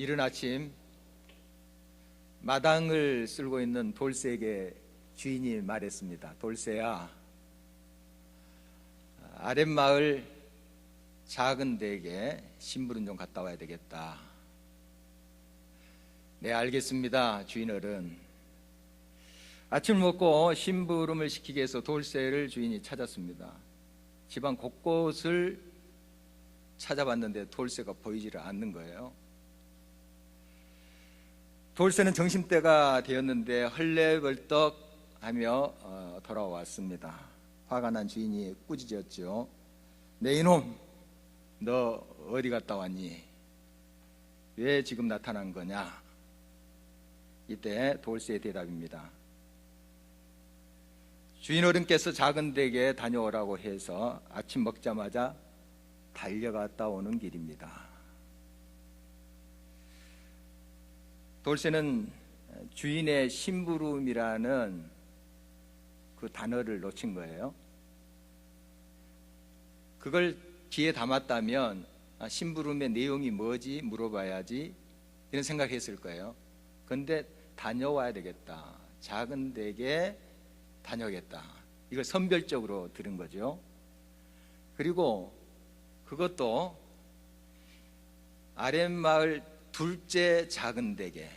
이른 아침 마당을 쓸고 있는 돌쇠에게 주인이 말했습니다. 돌쇠야, 아랫마을 작은 댁에 심부름 좀 갔다 와야 되겠다. 네, 알겠습니다, 주인어른. 아침을 먹고 심부름을 시키기 위해서 돌쇠를 주인이 찾았습니다. 집안 곳곳을 찾아봤는데 돌쇠가 보이지를 않는 거예요. 돌쇠는 점심때가 되었는데 헐레벌떡 하며 돌아왔습니다. 화가 난 주인이 꾸짖었죠. 내 이놈, 너 어디 갔다 왔니? 왜 지금 나타난 거냐? 이때 돌쇠의 대답입니다. 주인 어른께서 작은 댁에 다녀오라고 해서 아침 먹자마자 달려갔다 오는 길입니다. 돌쇠는 주인의 심부름이라는 그 단어를 놓친 거예요. 그걸 귀에 담았다면 심부름의 내용이 뭐지 물어봐야지 이런 생각했을 거예요. 그런데 다녀와야 되겠다, 작은 댁에 다녀오겠다, 이걸 선별적으로 들은 거죠. 그리고 그것도 아랫마을 둘째 작은 댁에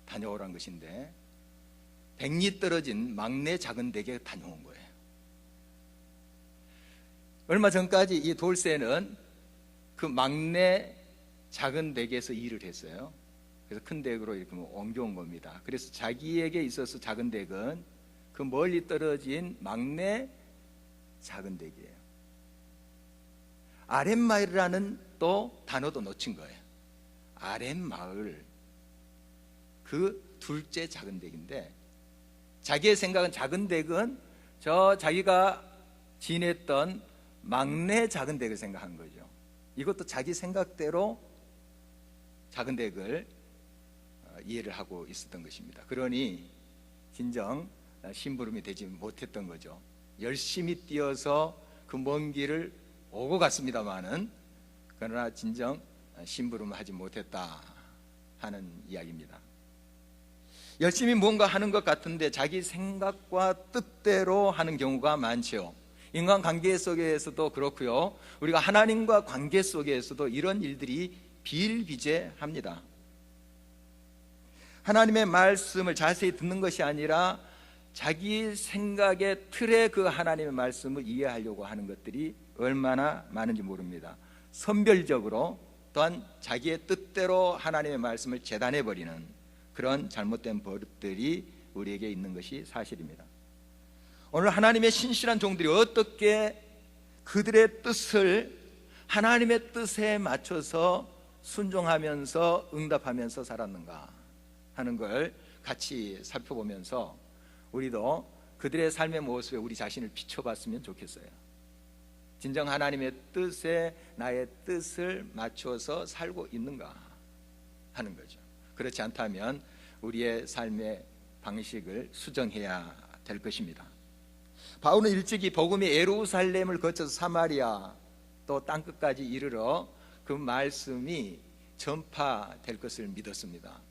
다녀오란 것인데 백리 떨어진 막내 작은 댁에 다녀온 거예요. 얼마 전까지 이 돌쇠는 그 막내 작은 댁에서 일을 했어요. 그래서 큰 댁으로 이렇게 옮겨온 겁니다. 그래서 자기에게 있어서 작은 댁은 그 멀리 떨어진 막내 작은 댁이에요. 아랫마을이라는 또 단어도 놓친 거예요. 아랫마을, 그 둘째 작은 댁인데 자기의 생각은 작은 댁은 저 자기가 지냈던 막내 작은 댁을 생각한 거죠. 이것도 자기 생각대로 작은 댁을 이해를 하고 있었던 것입니다. 그러니 진정 심부름이 되지 못했던 거죠. 열심히 뛰어서 그 먼 길을 오고 갔습니다마는 그러나 진정 심부름을 하지 못했다 하는 이야기입니다. 열심히 뭔가 하는 것 같은데 자기 생각과 뜻대로 하는 경우가 많죠. 인간관계 속에서도 그렇고요, 우리가 하나님과 관계 속에서도 이런 일들이 비일비재합니다. 하나님의 말씀을 자세히 듣는 것이 아니라 자기 생각의 틀에 그 하나님의 말씀을 이해하려고 하는 것들이 얼마나 많은지 모릅니다. 선별적으로 또한 자기의 뜻대로 하나님의 말씀을 재단해버리는 그런 잘못된 버릇들이 우리에게 있는 것이 사실입니다. 오늘 하나님의 신실한 종들이 어떻게 그들의 뜻을 하나님의 뜻에 맞춰서 순종하면서 응답하면서 살았는가 하는 걸 같이 살펴보면서 우리도 그들의 삶의 모습에 우리 자신을 비춰봤으면 좋겠어요. 진정 하나님의 뜻에 나의 뜻을 맞춰서 살고 있는가 하는 거죠. 그렇지 않다면 우리의 삶의 방식을 수정해야 될 것입니다. 바울은 일찍이 복음이 예루살렘을 거쳐서 사마리아 또 땅끝까지 이르러 그 말씀이 전파될 것을 믿었습니다.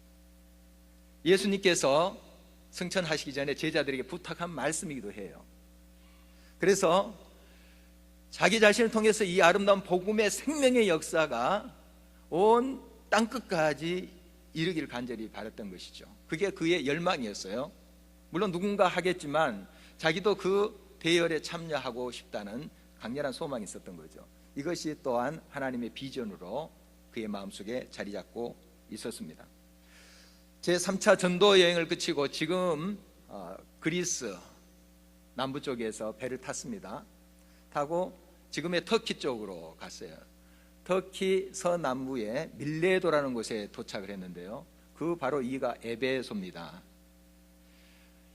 예수님께서 승천하시기 전에 제자들에게 부탁한 말씀이기도 해요. 그래서 자기 자신을 통해서 이 아름다운 복음의 생명의 역사가 온 땅끝까지 이르기를 간절히 바랐던 것이죠. 그게 그의 열망이었어요. 물론 누군가 하겠지만 자기도 그 대열에 참여하고 싶다는 강렬한 소망이 있었던 거죠. 이것이 또한 하나님의 비전으로 그의 마음속에 자리 잡고 있었습니다. 제3차 전도 여행을 그치고 지금 그리스 남부 쪽에서 배를 탔습니다. 타고 지금의 터키 쪽으로 갔어요. 터키 서남부의 밀레도라는 곳에 도착을 했는데요, 그 바로 이가 에베소입니다.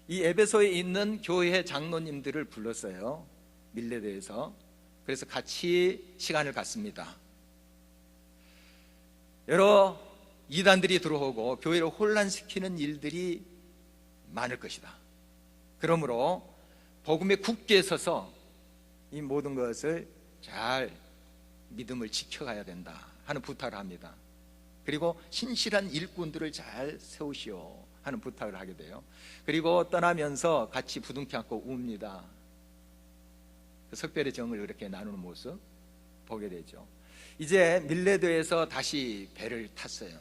이 에베소에 있는 교회 장로님들을 불렀어요, 밀레도에서. 그래서 같이 시간을 갖습니다. 여러 이단들이 들어오고 교회를 혼란시키는 일들이 많을 것이다. 그러므로 복음에 굳게 서서 이 모든 것을 잘 믿음을 지켜가야 된다 하는 부탁을 합니다. 그리고 신실한 일꾼들을 잘 세우시오 하는 부탁을 하게 돼요. 그리고 떠나면서 같이 부둥켜 안고 웁니다. 그 석별의 정을 그렇게 나누는 모습 보게 되죠. 이제 밀레도에서 다시 배를 탔어요.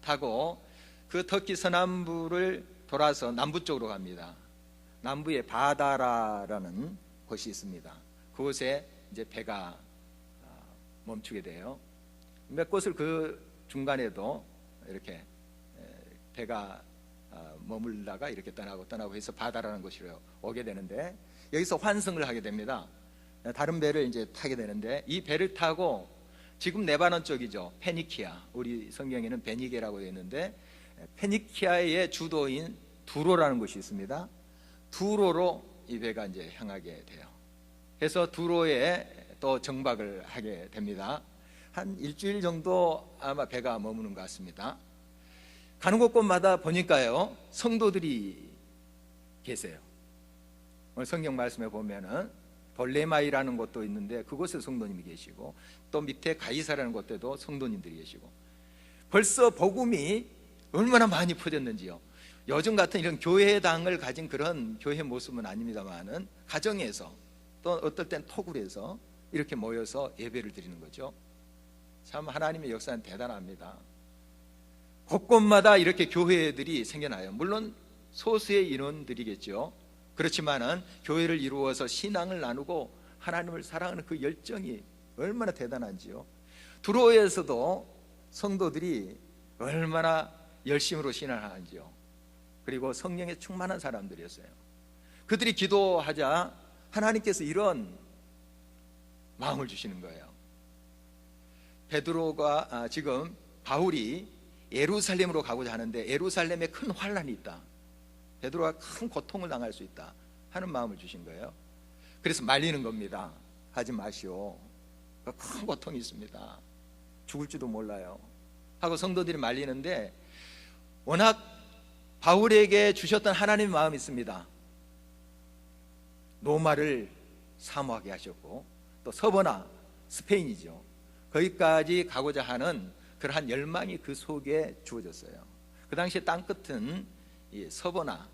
타고 그 터키 서남부를 돌아서 남부 쪽으로 갑니다. 남부에 바다라라는 곳이 있습니다. 그곳에 이제 배가 멈추게 돼요. 몇 곳을 그 중간에도 이렇게 배가 머물다가 이렇게 떠나고 해서 바다라는 곳으로 오게 되는데, 여기서 환승을 하게 됩니다. 다른 배를 이제 타게 되는데, 이 배를 타고 지금 레바논 쪽이죠. 페니키아, 우리 성경에는 베니게라고 되어 있는데, 페니키아의 주도인 두로라는 곳이 있습니다. 두로로 이 배가 이제 향하게 돼요. 그래서 두로에 또 정박을 하게 됩니다. 한 일주일 정도 아마 배가 머무는 것 같습니다. 가는 곳곳마다 보니까요, 성도들이 계세요. 오늘 성경 말씀에 보면은 돌레마이라는 곳도 있는데 그곳에 성도님이 계시고, 또 밑에 가이사라는 곳에도 성도님들이 계시고, 벌써 복음이 얼마나 많이 퍼졌는지요. 요즘 같은 이런 교회당을 가진 그런 교회 모습은 아닙니다만은 가정에서, 또 어떨 땐 토굴에서 이렇게 모여서 예배를 드리는 거죠. 참 하나님의 역사는 대단합니다. 곳곳마다 이렇게 교회들이 생겨나요. 물론 소수의 인원들이겠죠. 그렇지만은 교회를 이루어서 신앙을 나누고 하나님을 사랑하는 그 열정이 얼마나 대단한지요. 두로에서도 성도들이 얼마나 열심으로 신앙을 하는지요. 그리고 성령에 충만한 사람들이었어요. 그들이 기도하자 하나님께서 이런 마음을 주시는 거예요. 베드로가 지금 바울이 예루살렘으로 가고자 하는데 예루살렘에 큰 환란이 있다, 베드로가 큰 고통을 당할 수 있다 하는 마음을 주신 거예요. 그래서 말리는 겁니다. 하지 마시오, 큰 고통이 있습니다, 죽을지도 몰라요 하고 성도들이 말리는데, 워낙 바울에게 주셨던 하나님의 마음이 있습니다. 로마를 사모하게 하셨고, 또 서버나 스페인이죠, 거기까지 가고자 하는 그러한 열망이 그 속에 주어졌어요. 그 당시에 땅끝은 서버나,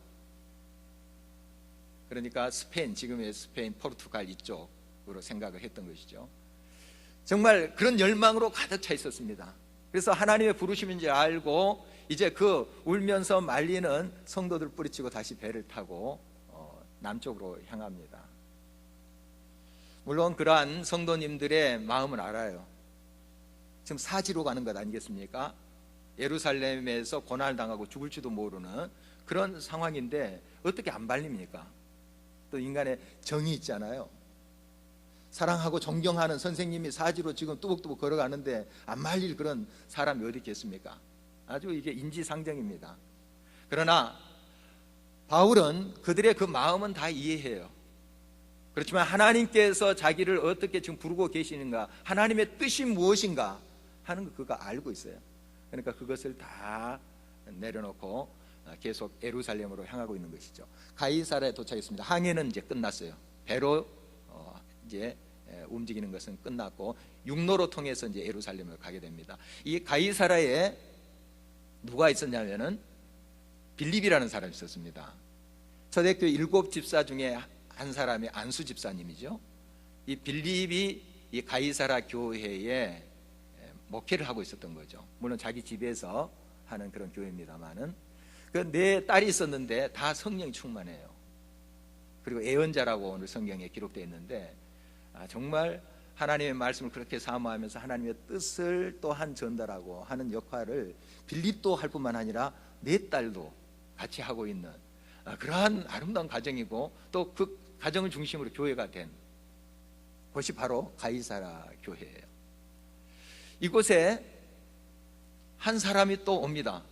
그러니까 스페인, 지금의 스페인, 포르투갈 이쪽으로 생각을 했던 것이죠. 정말 그런 열망으로 가득 차 있었습니다. 그래서 하나님의 부르심인지 알고 이제 그 울면서 말리는 성도들 뿌리치고 다시 배를 타고 남쪽으로 향합니다. 물론 그러한 성도님들의 마음을 알아요. 지금 사지로 가는 것 아니겠습니까? 예루살렘에서 고난을 당하고 죽을지도 모르는 그런 상황인데 어떻게 안 말립니까? 또 인간의 정이 있잖아요. 사랑하고 존경하는 선생님이 사지로 지금 뚜벅뚜벅 걸어가는데 안 말릴 그런 사람이 어디 있겠습니까? 아주 이게 인지상정입니다. 그러나 바울은 그들의 그 마음은 다 이해해요. 그렇지만 하나님께서 자기를 어떻게 지금 부르고 계시는가, 하나님의 뜻이 무엇인가 하는 거 그가 알고 있어요. 그러니까 그것을 다 내려놓고 계속 예루살렘으로 향하고 있는 것이죠. 가이사라에 도착했습니다. 항해는 이제 끝났어요. 배로 이제 움직이는 것은 끝났고 육로로 통해서 이제 예루살렘을 가게 됩니다. 이 가이사라에 누가 있었냐면은 빌립이라는 사람이 있었습니다. 초대교회 7 집사 중에 한 사람이 안수 집사님이죠. 이 빌립이 이 가이사라 교회에 목회를 하고 있었던 거죠. 물론 자기 집에서 하는 그런 교회입니다만은 그 네 딸이 있었는데 다 성령 충만해요. 그리고 애언자라고 오늘 성경에 기록되어 있는데 정말 하나님의 말씀을 그렇게 사모하면서 하나님의 뜻을 또한 전달하고 하는 역할을 빌립도 할 뿐만 아니라 네 딸도 같이 하고 있는 그러한 아름다운 가정이고, 또 그 가정을 중심으로 교회가 된 곳이 바로 가이사라 교회예요. 이곳에 한 사람이 또 옵니다.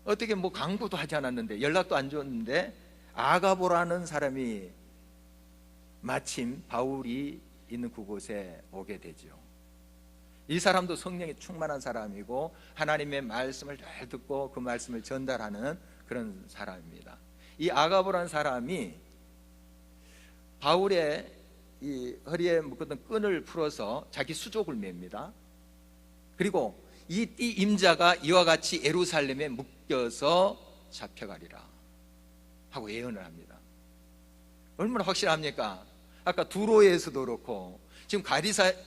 어떻게 뭐 강구도 하지 않았는데, 연락도 안 줬는데 아가보라는 사람이 마침 바울이 있는 그곳에 오게 되죠. 이 사람도 성령에 충만한 사람이고 하나님의 말씀을 잘 듣고 그 말씀을 전달하는 그런 사람입니다. 이 아가보라는 사람이 바울의 이 허리에 묶었던 끈을 풀어서 자기 수족을 맵니다. 그리고 이 임자가 이와 같이 예루살렘에 묶여서 잡혀가리라 하고 예언을 합니다. 얼마나 확실합니까? 아까 두로에서도 그렇고 지금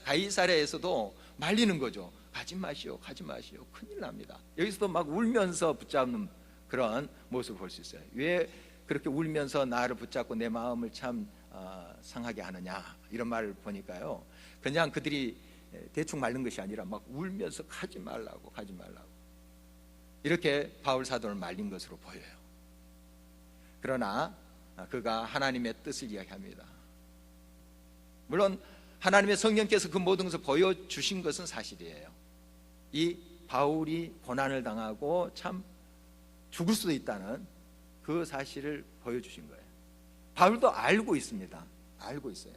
가이사랴에서도 말리는 거죠. 가지 마시오, 가지 마시오, 큰일 납니다. 여기서도 막 울면서 붙잡는 그런 모습을 볼 수 있어요. 왜 그렇게 울면서 나를 붙잡고 내 마음을 참 상하게 하느냐, 이런 말을 보니까요, 그냥 그들이 대충 말린 것이 아니라 막 울면서 가지 말라고, 가지 말라고, 이렇게 바울 사도를 말린 것으로 보여요. 그러나 그가 하나님의 뜻을 이야기합니다. 물론 하나님의 성령께서 그 모든 것을 보여주신 것은 사실이에요. 이 바울이 고난을 당하고 참 죽을 수도 있다는 그 사실을 보여주신 거예요. 바울도 알고 있습니다. 알고 있어요.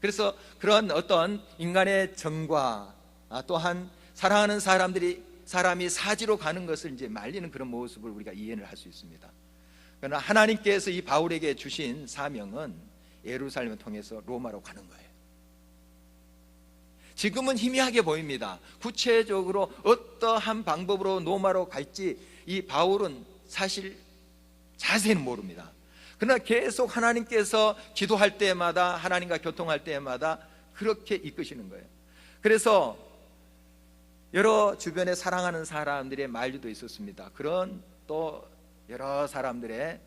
그래서 그런 어떤 인간의 정과 또한 사랑하는 사람이 사지로 가는 것을 이제 말리는 그런 모습을 우리가 이해를 할 수 있습니다. 그러나 하나님께서 이 바울에게 주신 사명은 예루살렘을 통해서 로마로 가는 거예요. 지금은 희미하게 보입니다. 구체적으로 어떠한 방법으로 로마로 갈지 이 바울은 사실 자세히는 모릅니다. 그러나 계속 하나님께서 기도할 때마다, 하나님과 교통할 때마다 그렇게 이끄시는 거예요. 그래서 여러 주변에 사랑하는 사람들의 만류도 있었습니다. 그런 또 여러 사람들의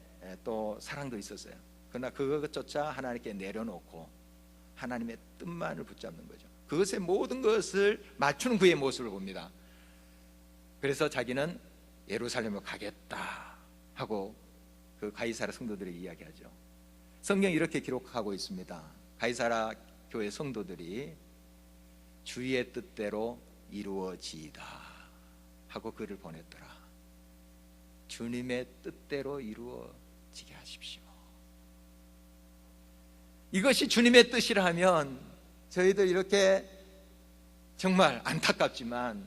또 사랑도 있었어요. 그러나 그것조차 하나님께 내려놓고 하나님의 뜻만을 붙잡는 거죠. 그것의 모든 것을 맞추는 그의 모습을 봅니다. 그래서 자기는 예루살렘을 가겠다 하고 그 가이사랴 성도들에게 이야기하죠. 성경이 이렇게 기록하고 있습니다. 가이사랴 교회 성도들이 주의 뜻대로 이루어지이다 하고 글을 보냈더라. 주님의 뜻대로 이루어지게 하십시오. 이것이 주님의 뜻이라면 저희들 이렇게 정말 안타깝지만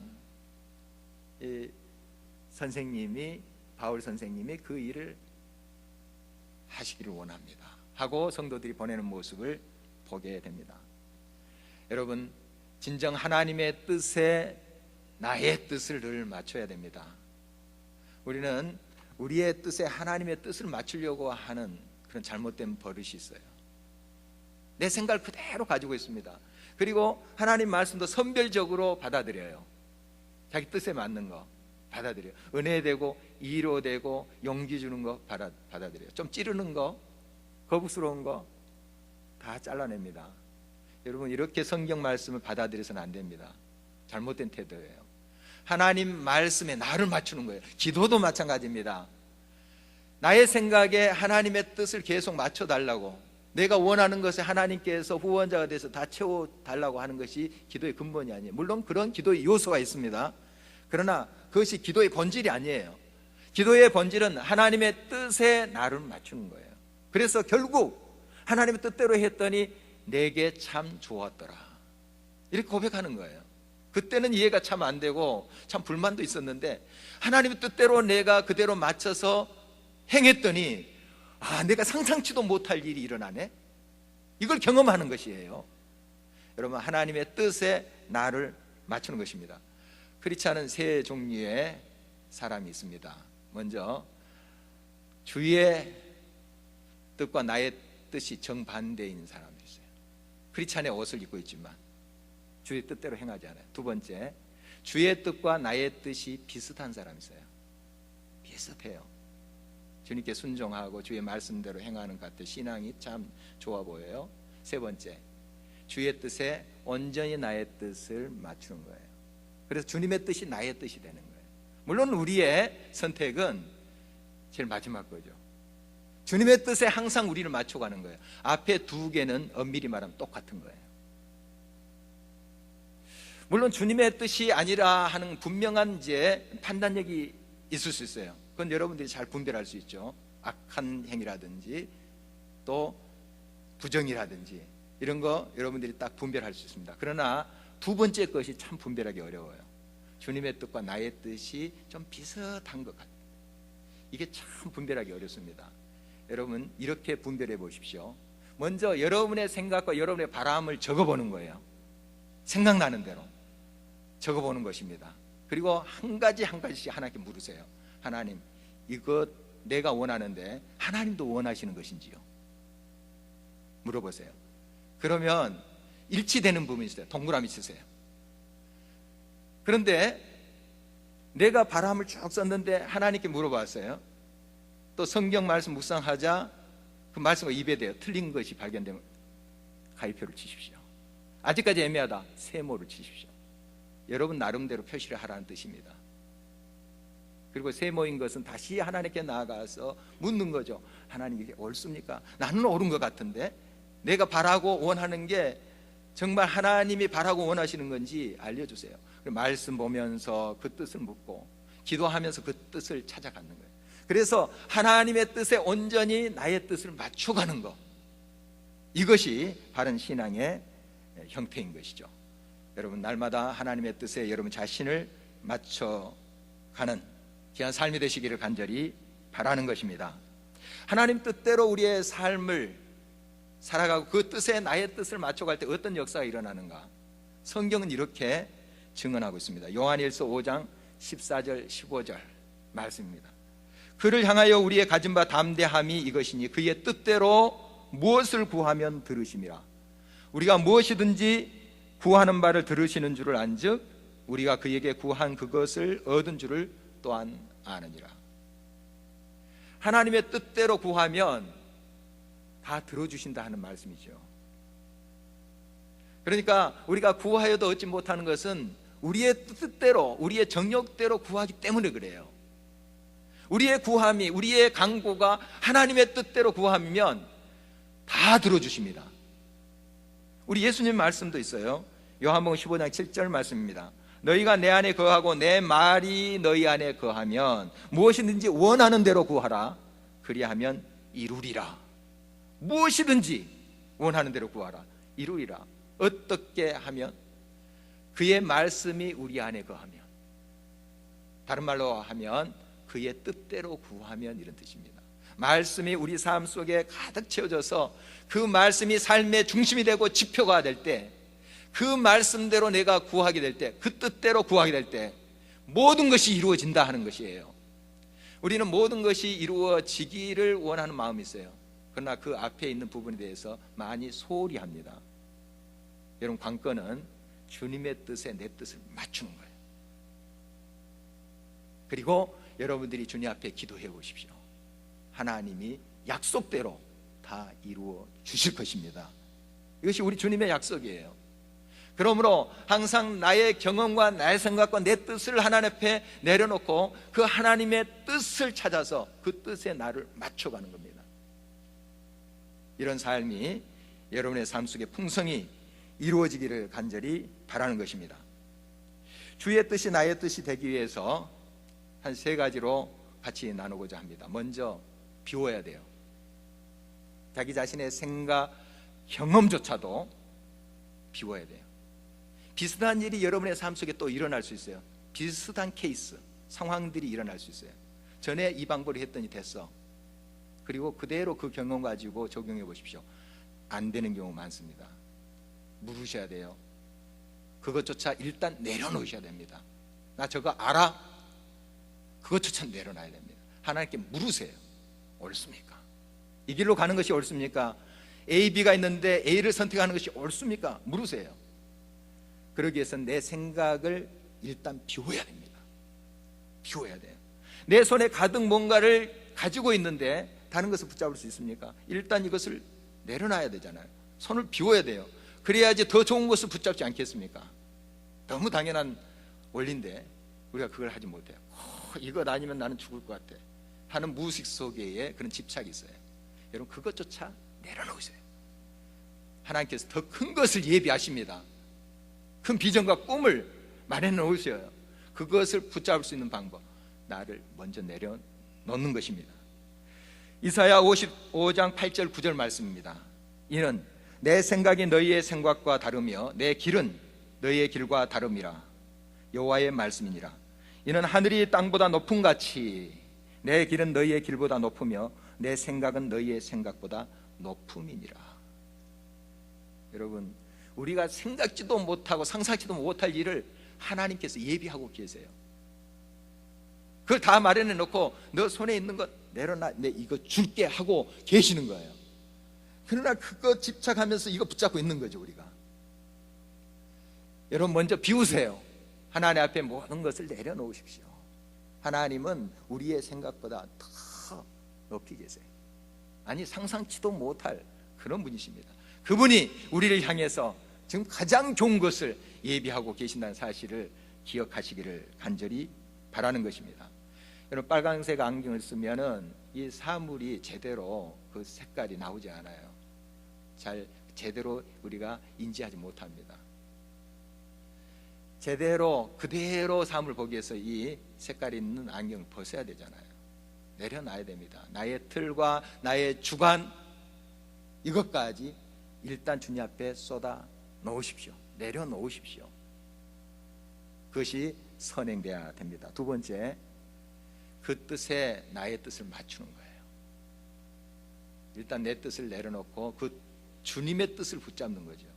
이 선생님이, 바울 선생님이 그 일을 하시기를 원합니다 하고 성도들이 보내는 모습을 보게 됩니다. 여러분, 진정 하나님의 뜻에 나의 뜻을 늘 맞춰야 됩니다. 우리는 우리의 뜻에 하나님의 뜻을 맞추려고 하는 그런 잘못된 버릇이 있어요. 내 생각을 그대로 가지고 있습니다. 그리고 하나님 말씀도 선별적으로 받아들여요. 자기 뜻에 맞는 거 받아들여요. 은혜되고 위로되고 용기 주는 거 받아들여요. 좀 찌르는 거, 거부스러운 거 다 잘라냅니다. 여러분, 이렇게 성경 말씀을 받아들여서는 안 됩니다. 잘못된 태도예요. 하나님 말씀에 나를 맞추는 거예요. 기도도 마찬가지입니다. 나의 생각에 하나님의 뜻을 계속 맞춰달라고, 내가 원하는 것에 하나님께서 후원자가 돼서 다 채워달라고 하는 것이 기도의 근본이 아니에요. 물론 그런 기도의 요소가 있습니다. 그러나 그것이 기도의 본질이 아니에요. 기도의 본질은 하나님의 뜻에 나를 맞추는 거예요. 그래서 결국 하나님의 뜻대로 했더니 내게 참 좋았더라, 이렇게 고백하는 거예요. 그때는 이해가 참 안 되고 참 불만도 있었는데 하나님의 뜻대로 내가 그대로 맞춰서 행했더니 내가 상상치도 못할 일이 일어나네. 이걸 경험하는 것이에요. 여러분, 하나님의 뜻에 나를 맞추는 것입니다. 그렇지 않은 세 종류의 사람이 있습니다. 먼저 주의 뜻과 나의 뜻이 정반대인 사람이 있어요. 크리스찬의 옷을 입고 있지만 주의 뜻대로 행하지 않아요. 두 번째, 주의 뜻과 나의 뜻이 비슷한 사람이 있어요. 비슷해요. 주님께 순종하고 주의 말씀대로 행하는 것 같아 신앙이 참 좋아 보여요. 세 번째, 주의 뜻에 온전히 나의 뜻을 맞추는 거예요. 그래서 주님의 뜻이 나의 뜻이 되는 거예요. 물론 우리의 선택은 제일 마지막 거죠. 주님의 뜻에 항상 우리를 맞춰가는 거예요. 앞에 두 개는 엄밀히 말하면 똑같은 거예요. 물론 주님의 뜻이 아니라 하는 분명한 이제 판단력이 있을 수 있어요. 그건 여러분들이 잘 분별할 수 있죠. 악한 행위라든지 또 부정이라든지 이런 거 여러분들이 딱 분별할 수 있습니다. 그러나 두 번째 것이 참 분별하기 어려워요. 주님의 뜻과 나의 뜻이 좀 비슷한 것 같아요. 이게 참 분별하기 어렵습니다. 여러분, 이렇게 분별해 보십시오. 먼저 여러분의 생각과 여러분의 바람을 적어보는 거예요. 생각나는 대로 적어보는 것입니다. 그리고 한 가지 한 가지씩 하나님께 물으세요. 하나님, 이것 내가 원하는데 하나님도 원하시는 것인지요? 물어보세요. 그러면 일치되는 부분이 있어요. 동그라미 치세요. 그런데 내가 바람을 쭉 썼는데 하나님께 물어봤어요. 또 성경 말씀 묵상하자 그 말씀과 입에 대어 틀린 것이 발견되면 가위표를 치십시오. 아직까지 애매하다, 세모를 치십시오. 여러분 나름대로 표시를 하라는 뜻입니다. 그리고 세모인 것은 다시 하나님께 나아가서 묻는 거죠. 하나님, 이게 옳습니까? 나는 옳은 것 같은데 내가 바라고 원하는 게 정말 하나님이 바라고 원하시는 건지 알려주세요. 말씀 보면서 그 뜻을 묻고 기도하면서 그 뜻을 찾아가는 거예요. 그래서 하나님의 뜻에 온전히 나의 뜻을 맞춰가는 것, 이것이 바른 신앙의 형태인 것이죠. 여러분 날마다 하나님의 뜻에 여러분 자신을 맞춰가는 귀한 삶이 되시기를 간절히 바라는 것입니다. 하나님 뜻대로 우리의 삶을 살아가고 그 뜻에 나의 뜻을 맞춰갈 때 어떤 역사가 일어나는가, 성경은 이렇게 증언하고 있습니다. 요한일서 5장 14절 15절 말씀입니다. 그를 향하여 우리의 가진 바 담대함이 이것이니 그의 뜻대로 무엇을 구하면 들으심이라. 우리가 무엇이든지 구하는 바를 들으시는 줄을 안즉 우리가 그에게 구한 그것을 얻은 줄을 또한 아느니라. 하나님의 뜻대로 구하면 다 들어주신다 하는 말씀이죠. 그러니까 우리가 구하여도 얻지 못하는 것은 우리의 뜻대로, 우리의 정욕대로 구하기 때문에 그래요. 우리의 구함이, 우리의 간구가 하나님의 뜻대로 구하면 다 들어주십니다. 우리 예수님 말씀도 있어요. 요한복음 15장 7절 말씀입니다. 너희가 내 안에 거하고 내 말이 너희 안에 거하면 무엇이든지 원하는 대로 구하라. 그리하면 이루리라. 무엇이든지 원하는 대로 구하라. 이루리라. 어떻게 하면? 그의 말씀이 우리 안에 거하면, 다른 말로 하면 그의 뜻대로 구하면, 이런 뜻입니다. 말씀이 우리 삶 속에 가득 채워져서 그 말씀이 삶의 중심이 되고 지표가 될 때, 그 말씀대로 내가 구하게 될 때, 그 뜻대로 구하게 될 때 모든 것이 이루어진다 하는 것이에요. 우리는 모든 것이 이루어지기를 원하는 마음이 있어요. 그러나 그 앞에 있는 부분에 대해서 많이 소홀히 합니다. 여러분, 관건은 주님의 뜻에 내 뜻을 맞추는 거예요. 그리고 여러분들이 주님 앞에 기도해 보십시오. 하나님이 약속대로 다 이루어 주실 것입니다. 이것이 우리 주님의 약속이에요. 그러므로 항상 나의 경험과 나의 생각과 내 뜻을 하나님 앞에 내려놓고 그 하나님의 뜻을 찾아서 그 뜻에 나를 맞춰가는 겁니다. 이런 삶이 여러분의 삶 속에 풍성히 이루어지기를 간절히 바라는 것입니다. 주의 뜻이 나의 뜻이 되기 위해서 한 세 가지로 같이 나누고자 합니다. 먼저 비워야 돼요. 자기 자신의 생각, 경험조차도 비워야 돼요. 비슷한 일이 여러분의 삶 속에 또 일어날 수 있어요. 비슷한 케이스, 상황들이 일어날 수 있어요. 전에 이 방법을 했더니 됐어. 그리고 그대로 그 경험 가지고 적용해 보십시오. 안 되는 경우 많습니다. 물으셔야 돼요. 그것조차 일단 내려놓으셔야 됩니다. 나 저거 알아? 그것조차 내려놔야 됩니다. 하나님께 물으세요. 옳습니까? 이 길로 가는 것이 옳습니까? A, B가 있는데 A를 선택하는 것이 옳습니까? 물으세요. 그러기 위해서는 내 생각을 일단 비워야 됩니다. 비워야 돼요. 내 손에 가득 뭔가를 가지고 있는데 다른 것을 붙잡을 수 있습니까? 일단 이것을 내려놔야 되잖아요. 손을 비워야 돼요. 그래야지 더 좋은 것을 붙잡지 않겠습니까? 너무 당연한 원리인데 우리가 그걸 하지 못해요. 이것 아니면 나는 죽을 것 같아 하는 무의식 속에 그런 집착이 있어요. 여러분, 그것조차 내려놓으세요. 하나님께서 더 큰 것을 예비하십니다. 큰 비전과 꿈을 마련해 놓으셔요. 그것을 붙잡을 수 있는 방법, 나를 먼저 내려놓는 것입니다. 이사야 55장 8절 9절 말씀입니다. 이는 내 생각이 너희의 생각과 다르며 내 길은 너희의 길과 다름이라. 여호와의 말씀이니라. 이는 하늘이 땅보다 높음 같이 내 길은 너희의 길보다 높으며 내 생각은 너희의 생각보다 높음이니라. 여러분, 우리가 생각지도 못하고 상상치도 못할 일을 하나님께서 예비하고 계세요. 그걸 다 마련해 놓고 너 손에 있는 것 내려놔, 내 이거 줄게 하고 계시는 거예요. 그러나 그거 집착하면서 이거 붙잡고 있는 거죠, 우리가. 여러분, 먼저 비우세요. 하나님 앞에 모든 것을 내려놓으십시오. 하나님은 우리의 생각보다 더 높이 계세요. 아니, 상상치도 못할 그런 분이십니다. 그분이 우리를 향해서 지금 가장 좋은 것을 예비하고 계신다는 사실을 기억하시기를 간절히 바라는 것입니다. 여러분, 빨간색 안경을 쓰면은 이 사물이 제대로 그 색깔이 나오지 않아요. 잘 제대로 우리가 인지하지 못합니다. 제대로 그대로 사물을 보기 위해서 이 색깔이 있는 안경을 벗어야 되잖아요. 내려놔야 됩니다. 나의 틀과 나의 주관, 이것까지 일단 주님 앞에 쏟아 놓으십시오. 내려놓으십시오. 그것이 선행돼야 됩니다. 두 번째, 그 뜻에 나의 뜻을 맞추는 거예요. 일단 내 뜻을 내려놓고 그 주님의 뜻을 붙잡는 거죠.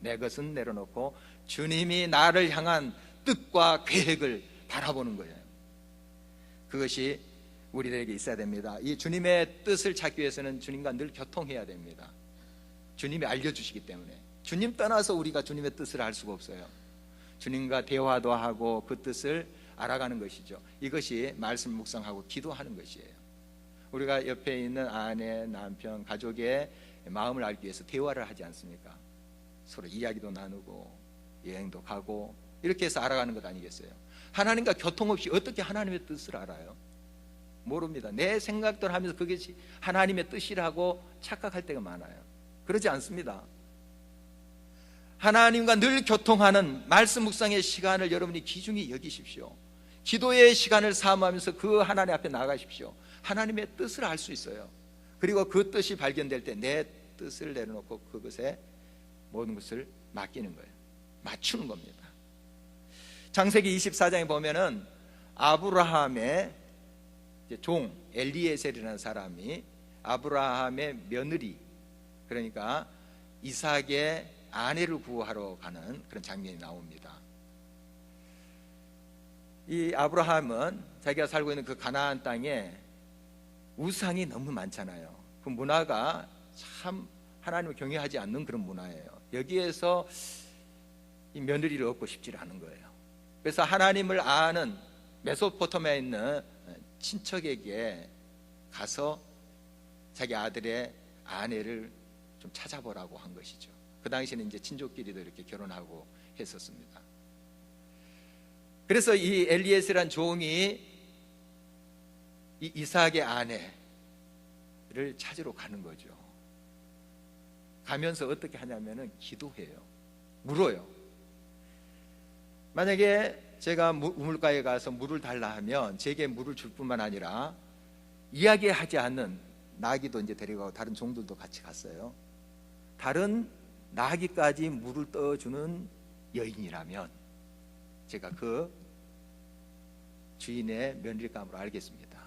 내 것은 내려놓고 주님이 나를 향한 뜻과 계획을 바라보는 거예요. 그것이 우리들에게 있어야 됩니다. 이 주님의 뜻을 찾기 위해서는 주님과 늘 교통해야 됩니다. 주님이 알려주시기 때문에. 주님 떠나서 우리가 주님의 뜻을 알 수가 없어요. 주님과 대화도 하고 그 뜻을 알아가는 것이죠. 이것이 말씀 묵상하고 기도하는 것이에요. 우리가 옆에 있는 아내, 남편, 가족의 마음을 알기 위해서 대화를 하지 않습니까? 서로 이야기도 나누고 여행도 가고 이렇게 해서 알아가는 것 아니겠어요? 하나님과 교통 없이 어떻게 하나님의 뜻을 알아요? 모릅니다. 내 생각대로 하면서 그것이 하나님의 뜻이라고 착각할 때가 많아요. 그러지 않습니다. 하나님과 늘 교통하는 말씀 묵상의 시간을 여러분이 귀중히 여기십시오. 기도의 시간을 사모하면서 그 하나님 앞에 나가십시오. 하나님의 뜻을 알 수 있어요. 그리고 그 뜻이 발견될 때 내 뜻을 내려놓고 그것에 모든 것을 맡기는 거예요. 맞추는 겁니다. 창세기 24장에 보면은 아브라함의 종 엘리에셀이라는 사람이 아브라함의 며느리, 그러니까 이삭의 아내를 구하러 가는 그런 장면이 나옵니다. 이 아브라함은 자기가 살고 있는 그 가나안 땅에 우상이 너무 많잖아요. 그 문화가 참 하나님을 경외하지 않는 그런 문화예요. 여기에서 이 며느리를 얻고 싶지 않은 거예요. 그래서 하나님을 아는 메소포타미아에 있는 친척에게 가서 자기 아들의 아내를 좀 찾아보라고 한 것이죠. 그 당시에는 이제 친족끼리도 이렇게 결혼하고 했었습니다. 그래서 이 엘리에셀이라는 종이 이 이삭의 아내를 찾으러 가는 거죠. 가면서 어떻게 하냐면은 기도해요. 물어요. 만약에 제가 우물가에 가서 물을 달라 하면 제게 물을 줄 뿐만 아니라 이야기하지 않는 나귀도 이제 데려가고 다른 종들도 같이 갔어요. 다른 나귀까지 물을 떠주는 여인이라면 제가 그 주인의 며느리감으로 알겠습니다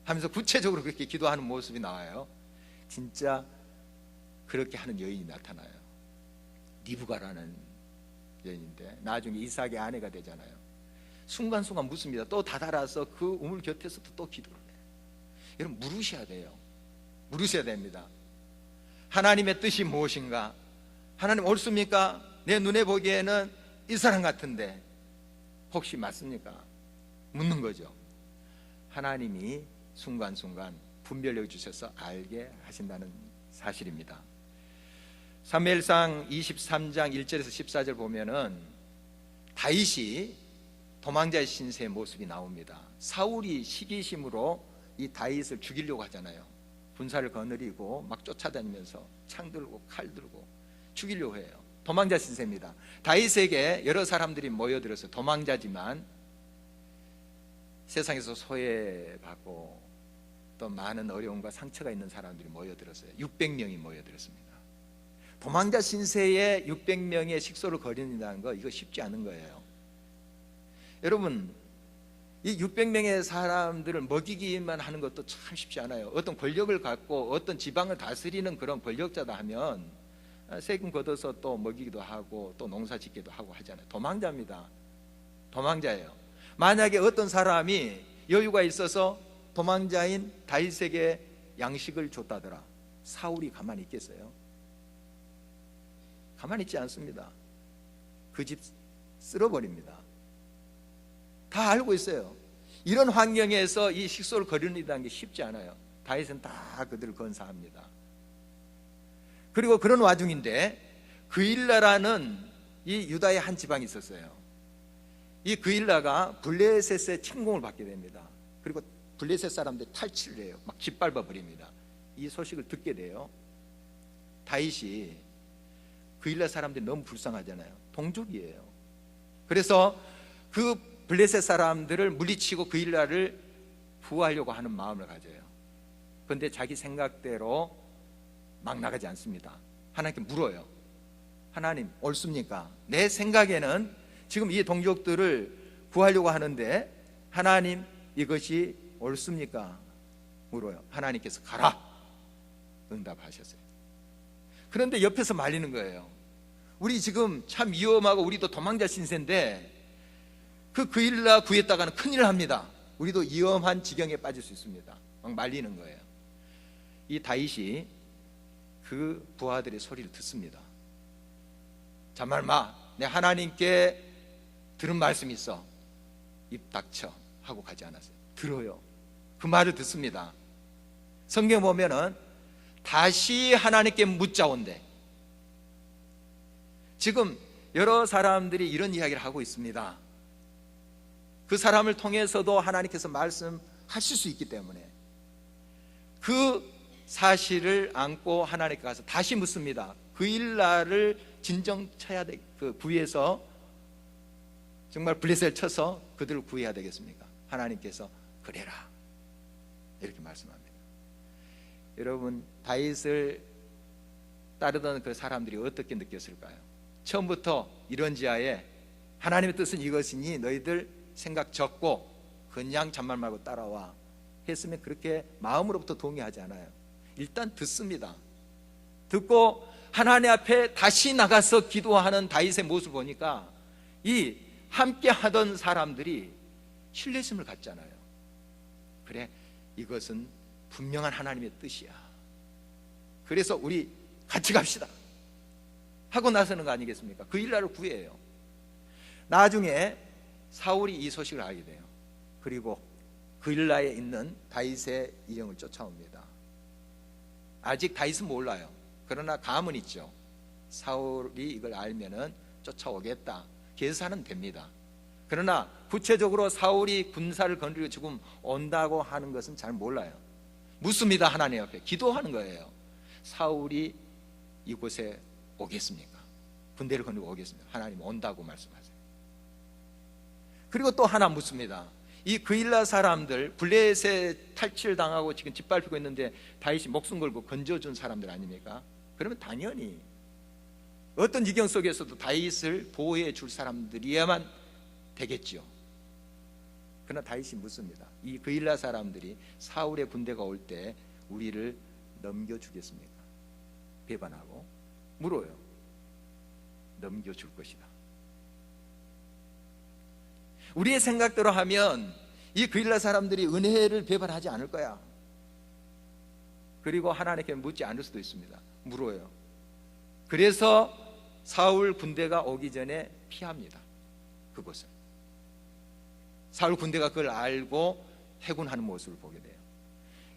하면서 구체적으로 그렇게 기도하는 모습이 나와요. 진짜 그렇게 하는 여인이 나타나요. 리브가라는 여인인데 나중에 이삭의 아내가 되잖아요. 순간순간 묻습니다. 또 다다라서 그 우물 곁에서 또 기도를 해요. 여러분, 물으셔야 돼요. 물으셔야 됩니다. 하나님의 뜻이 무엇인가? 하나님 옳습니까? 내 눈에 보기에는 이 사람 같은데 혹시 맞습니까? 묻는 거죠. 하나님이 순간순간 분별력 주셔서 알게 하신다는 사실입니다. 사무엘상 23장 1절에서 14절 보면은 다윗이 도망자의 신세의 모습이 나옵니다. 사울이 시기심으로 이 다윗을 죽이려고 하잖아요. 군사를 거느리고 막 쫓아다니면서 창 들고 칼 들고 죽이려고 해요. 도망자 신세입니다. 다윗에게 여러 사람들이 모여들어서 도망자지만 세상에서 소외받고 또 많은 어려움과 상처가 있는 사람들이 모여들었어요. 600명이 모여들었습니다. 도망자 신세에 600명의 식소를 거린다는 거, 이거 쉽지 않은 거예요. 여러분, 이 600명의 사람들을 먹이기만 하는 것도 참 쉽지 않아요. 어떤 권력을 갖고 어떤 지방을 다스리는 그런 권력자다 하면 세금 걷어서 또 먹이기도 하고 또 농사 짓기도 하고 하잖아요. 도망자입니다. 도망자예요. 만약에 어떤 사람이 여유가 있어서 도망자인 다윗에게 양식을 줬다더라, 사울이 가만히 있겠어요? 가만히 있지 않습니다. 그 집 쓸어버립니다. 다 알고 있어요. 이런 환경에서 이 식소를 거르는다는 게 쉽지 않아요. 다윗은 다 그들을 건사합니다. 그리고 그런 와중인데 그일라라는 이 유다의 한 지방이 있었어요. 이 그일라가 블레셋의 침공을 받게 됩니다. 그리고 블레셋 사람들이 탈취를 해요. 막 짓밟아 버립니다. 이 소식을 듣게 돼요. 다윗이 그일라 사람들이 너무 불쌍하잖아요. 동족이에요. 그래서 그 블레셋 사람들을 물리치고 그일라를 구하려고 하는 마음을 가져요. 그런데 자기 생각대로 막 나가지 않습니다. 하나님께 물어요. 하나님, 옳습니까? 내 생각에는 지금 이 동족들을 구하려고 하는데 하나님, 이것이 옳습니까? 물어요. 하나님께서 가라, 응답하셨어요. 그런데 옆에서 말리는 거예요. 우리 지금 참 위험하고 우리도 도망자 신세인데 그 그일라 구했다가는 큰일 합니다. 우리도 위험한 지경에 빠질 수 있습니다. 막 말리는 거예요. 이 다윗이 그 부하들의 소리를 듣습니다. 잔말 마, 내 하나님께 들은 말씀이 있어, 입 닥쳐 하고 가지 않았어요. 들어요. 그 말을 듣습니다. 성경 보면은 다시 하나님께 묻자온대. 지금 여러 사람들이 이런 이야기를 하고 있습니다. 그 사람을 통해서도 하나님께서 말씀하실 수 있기 때문에 그 사실을 안고 하나님께 가서 다시 묻습니다. 그일라를 진정 쳐야 돼. 그 구해서 정말 블레셋을 쳐서 그들을 구해야 되겠습니까? 하나님께서 그래라, 이렇게 말씀합니다. 여러분, 다윗을 따르던 그 사람들이 어떻게 느꼈을까요? 처음부터 이런지하에 하나님의 뜻은 이것이니 너희들 생각 적고 그냥 잔말 말고 따라와 했으면 그렇게 마음으로부터 동의하지 않아요. 일단 듣습니다. 듣고 하나님 앞에 다시 나가서 기도하는 다윗의 모습을 보니까 이 함께 하던 사람들이 신뢰심을 갖잖아요. 그래, 이것은 분명한 하나님의 뜻이야. 그래서 우리 같이 갑시다 하고 나서는 거 아니겠습니까? 그일라를 구해요. 나중에 사울이 이 소식을 알게 돼요. 그리고 그일라에 있는 다윗의 이영을 쫓아옵니다. 아직 다윗은 몰라요. 그러나 감은 있죠. 사울이 이걸 알면은 쫓아오겠다, 계산은 됩니다. 그러나 구체적으로 사울이 군사를 거느리고 지금 온다고 하는 것은 잘 몰라요. 묻습니다. 하나님 앞에 기도하는 거예요. 사울이 이곳에 오겠습니까? 군대를 거느리고 오겠습니까? 하나님 온다고 말씀하세요. 그리고 또 하나 묻습니다. 이 그일라 사람들 블레셋 탈취를 당하고 지금 짓밟히고 있는데 다윗이 목숨 걸고 건져준 사람들 아닙니까? 그러면 당연히 어떤 지경 속에서도 다윗을 보호해 줄 사람들이야만 되겠죠. 그러나 다윗이 묻습니다. 이 그일라 사람들이 사울의 군대가 올 때 우리를 넘겨주겠습니까? 배반하고 물어요. 넘겨줄 것이다. 우리의 생각대로 하면 이 그일라 사람들이 은혜를 배반하지 않을 거야. 그리고 하나님께 묻지 않을 수도 있습니다. 물어요. 그래서 사울 군대가 오기 전에 피합니다. 그곳을. 사울 군대가 그걸 알고 해군하는 모습을 보게 돼요.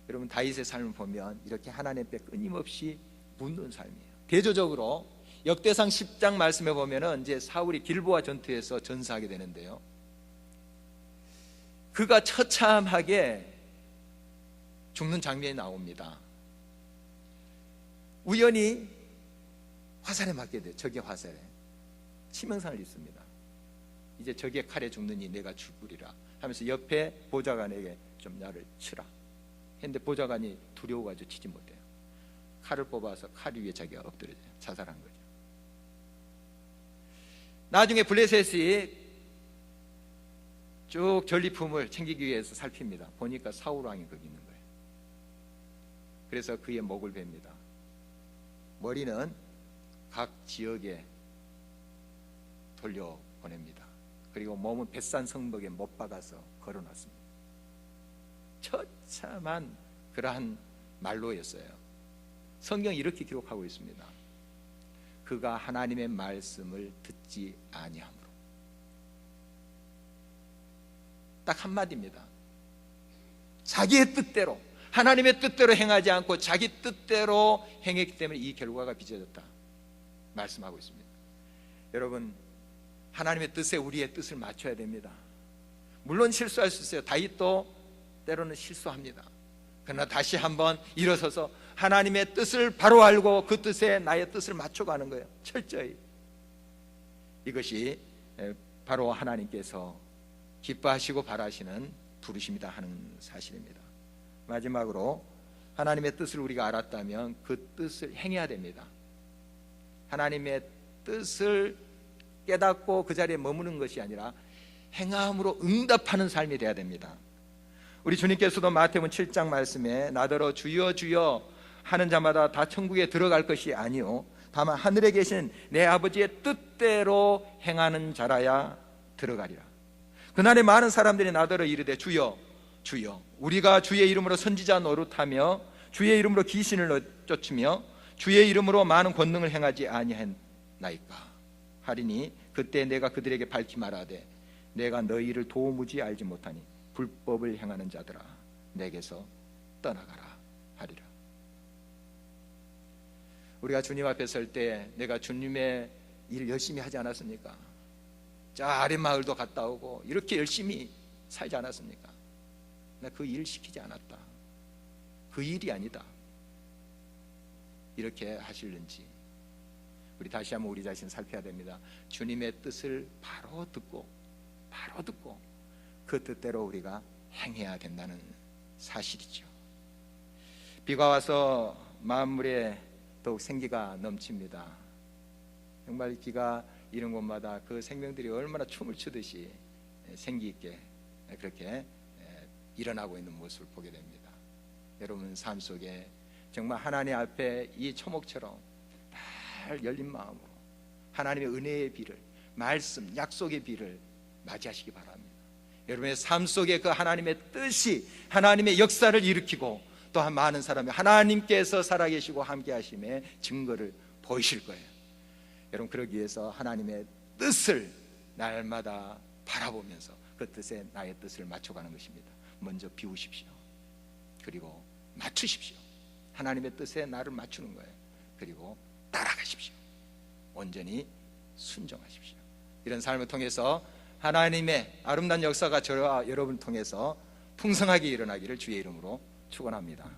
여러분, 다윗의 삶을 보면 이렇게 하나님 앞에 끊임없이 묻는 삶이에요. 대조적으로 역대상 10장 말씀에 보면은 이제 사울이 길보아 전투에서 전사하게 되는데요. 그가 처참하게 죽는 장면이 나옵니다. 우연히 화살에 맞게 돼요. 적의 화살에 치명상을 입습니다. 이제 적의 칼에 죽느니 내가 죽으리라 하면서 옆에 보좌관에게 좀 나를 치라 했는데 보좌관이 두려워가지고 치지 못해요. 칼을 뽑아서 칼 위에 자기가 엎드려져요. 자살한 거죠. 나중에 블레셋이 쭉 전리품을 챙기기 위해서 살핍니다. 보니까 사울 왕이 거기 있는 거예요. 그래서 그의 목을 베입니다. 머리는 각 지역에 돌려보냅니다. 그리고 몸은 뱃산 성벽에 못 박아서 걸어놨습니다. 처참한 그러한 말로였어요. 성경이 이렇게 기록하고 있습니다. 그가 하나님의 말씀을 듣지 아니함으로. 딱 한마디입니다. 자기의 뜻대로, 하나님의 뜻대로 행하지 않고 자기 뜻대로 행했기 때문에 이 결과가 빚어졌다 말씀하고 있습니다. 여러분, 하나님의 뜻에 우리의 뜻을 맞춰야 됩니다. 물론 실수할 수 있어요. 다윗도 때로는 실수합니다. 그러나 다시 한번 일어서서 하나님의 뜻을 바로 알고 그 뜻에 나의 뜻을 맞춰가는 거예요. 철저히. 이것이 바로 하나님께서 기뻐하시고 바라시는 부르심이다 하는 사실입니다. 마지막으로 하나님의 뜻을 우리가 알았다면 그 뜻을 행해야 됩니다. 하나님의 뜻을 깨닫고 그 자리에 머무는 것이 아니라 행함으로 응답하는 삶이 되어야 됩니다. 우리 주님께서도 마태복음 7장 말씀에 나더러 주여 주여 하는 자마다 다 천국에 들어갈 것이 아니요 다만 하늘에 계신 내 아버지의 뜻대로 행하는 자라야 들어가리라. 그날에 많은 사람들이 나더러 이르되 주여 주여 우리가 주의 이름으로 선지자 노릇하며 주의 이름으로 귀신을 쫓으며 주의 이름으로 많은 권능을 행하지 아니했나이까 하리니 그때 내가 그들에게 밝히 말하되 내가 너희를 도무지 알지 못하니 불법을 행하는 자들아 내게서 떠나가라 하리라. 우리가 주님 앞에 설 때 내가 주님의 일 열심히 하지 않았습니까? 저 아랫마을도 갔다 오고 이렇게 열심히 살지 않았습니까? 나 그 일 시키지 않았다. 그 일이 아니다. 이렇게 하실는지 우리 다시 한번 우리 자신 살펴야 됩니다. 주님의 뜻을 바로 듣고 그 뜻대로 우리가 행해야 된다는 사실이죠. 비가 와서 만물에 더욱 생기가 넘칩니다. 정말 비가 이런 곳마다 그 생명들이 얼마나 춤을 추듯이 생기 있게 그렇게 일어나고 있는 모습을 보게 됩니다. 여러분 삶 속에 정말 하나님 앞에 이 초목처럼 잘 열린 마음으로 하나님의 은혜의 비를, 말씀, 약속의 비를 맞이하시기 바랍니다. 여러분의 삶 속에 그 하나님의 뜻이 하나님의 역사를 일으키고 또한 많은 사람이 하나님께서 살아계시고 함께 하심의 증거를 보이실 거예요. 여러분 그러기 위해서 하나님의 뜻을 날마다 바라보면서 그 뜻에 나의 뜻을 맞춰가는 것입니다. 먼저 비우십시오. 그리고 맞추십시오. 하나님의 뜻에 나를 맞추는 거예요. 그리고 따라가십시오. 온전히 순종하십시오. 이런 삶을 통해서 하나님의 아름다운 역사가 저와 여러분을 통해서 풍성하게 일어나기를 주의 이름으로 축원합니다.